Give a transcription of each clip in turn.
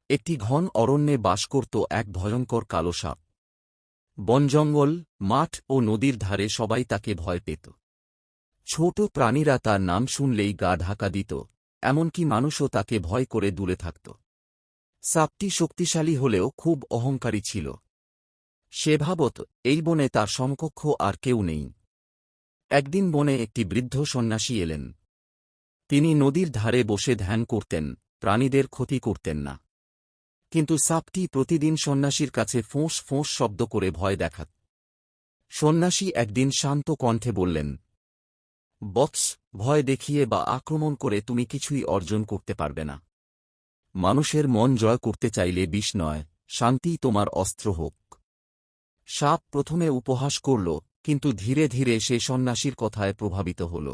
একটি ঘন অরণ্যে বাস করত এক ভয়ঙ্কর কালো সাপ। বনজঙ্গল, মাঠ ও নদীর ধারে সবাই তাকে ভয় পেত। ছোট প্রাণীরা তার নাম শুনলেই গা ঢাকা দিত, এমনকি মানুষও তাকে ভয় করে দূরে থাকত। সাপটি শক্তিশালী হলেও খুব অহংকারী ছিল। সে ভাবত, এই বনে তার সমকক্ষ আর কেউ নেই। একদিন বনে একটি বৃদ্ধ সন্ন্যাসী এলেন। তিনি নদীর ধারে বসে ধ্যান করতেন, প্রাণীদের ক্ষতি করতেন না। কিন্তু সাপটি প্রতিদিন সন্ন্যাসীর কাছে ফোঁস ফোঁস শব্দ করে ভয় দেখাত। সন্ন্যাসী একদিন শান্ত কণ্ঠে বললেন, বৎস, ভয় দেখিয়ে বা আক্রমণ করে তুমি কিছুই অর্জন করতে পারবে না। মানুষের মন জয় করতে চাইলে বিষ নয়, শান্তিই তোমার অস্ত্র হোক। সাপ প্রথমে উপহাস করল, কিন্তু ধীরে ধীরে সে সন্ন্যাসীর কথায় প্রভাবিত হল।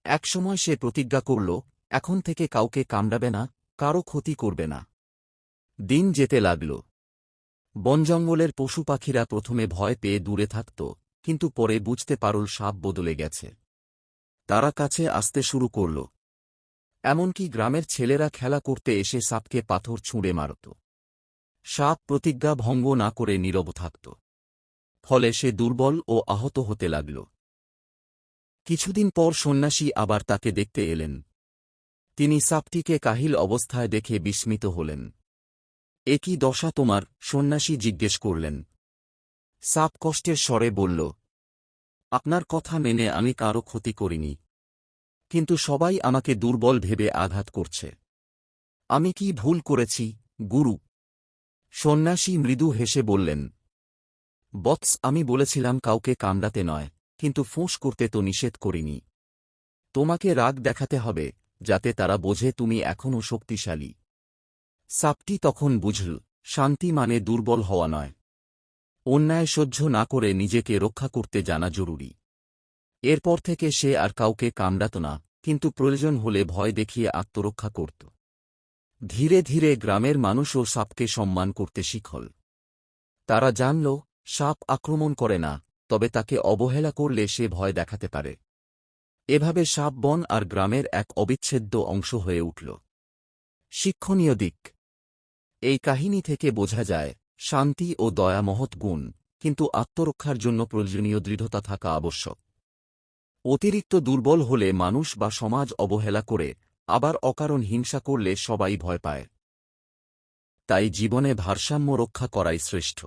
একসময় সে প্রতিজ্ঞা করল, এখন থেকে কাউকে কামড়াবে না, কারো ক্ষতি করবে না। দিন যেতে লাগল। বনজঙ্গলের পশু পাখিরা প্রথমে ভয় পেয়ে দূরে থাকত, কিন্তু পরে বুঝতে পারল সাপ বদলে গেছে। তারা কাছে আসতে শুরু করল। এমনকি গ্রামের ছেলেরা খেলা করতে এসে সাপকে পাথর ছুঁড়ে মারত। সাপ প্রতিজ্ঞা ভঙ্গ না করে নীরব থাকত। ফলে সে দুর্বল ও আহত হতে লাগল। কিছুদিন পর সন্ন্যাসী আবার তাকে দেখতে এলেন। তিনি সাপটিকে কাহিল অবস্থায় দেখে বিস্মিত হলেন। এ কি দশা তোমার? সন্ন্যাসী জিজ্ঞেস করলেন। সাপ কষ্টের স্বরে বলল, আপনার কথা মেনে আমি কারো ক্ষতি করিনি, কিন্তু সবাই আমাকে দুর্বল ভেবে আঘাত করছে। আমি কি ভুল করেছি, গুরু? সন্ন্যাসী মৃদু হেসে বললেন, বৎস, আমি বলেছিলাম কাউকে কামড়াতে নয়, কিন্তু ফোঁস করতে তো নিষেধ করিনি। তোমাকে রাগ দেখাতে হবে, যাতে তারা বোঝে তুমি এখনও শক্তিশালী। সাপটি তখন বুঝল, শান্তি মানে দুর্বল হওয়া নয়। অন্যায় সহ্য না করে নিজেকে রক্ষা করতে জানা জরুরি। এরপর থেকে সে আর কাউকে কামড়াত না, কিন্তু প্রয়োজন হলে ভয় দেখিয়ে আত্মরক্ষা করত। ধীরে ধীরে গ্রামের মানুষও সাপকে সম্মান করতে শিখল। তারা জানল, সাপ আক্রমণ করে না, তবে তাকে অবহেলা করলে সে ভয় দেখাতে পারে। এভাবে সাপ বন আর গ্রামের এক অবিচ্ছেদ্য অংশ হয়ে উঠল। শিক্ষণীয় দিক: এই কাহিনী থেকে বোঝা যায়, শান্তি ও দয়া মহৎ গুণ, কিন্তু আত্মরক্ষার জন্য প্রয়োজনীয় দৃঢ়তা থাকা আবশ্যক। অতিরিক্ত দুর্বল হলে মানুষ বা সমাজ অবহেলা করে, আবার অকারণ হিংসা করলে সবাই ভয় পায়। তাই জীবনে ভারসাম্য রক্ষা করাই শ্রেষ্ঠ।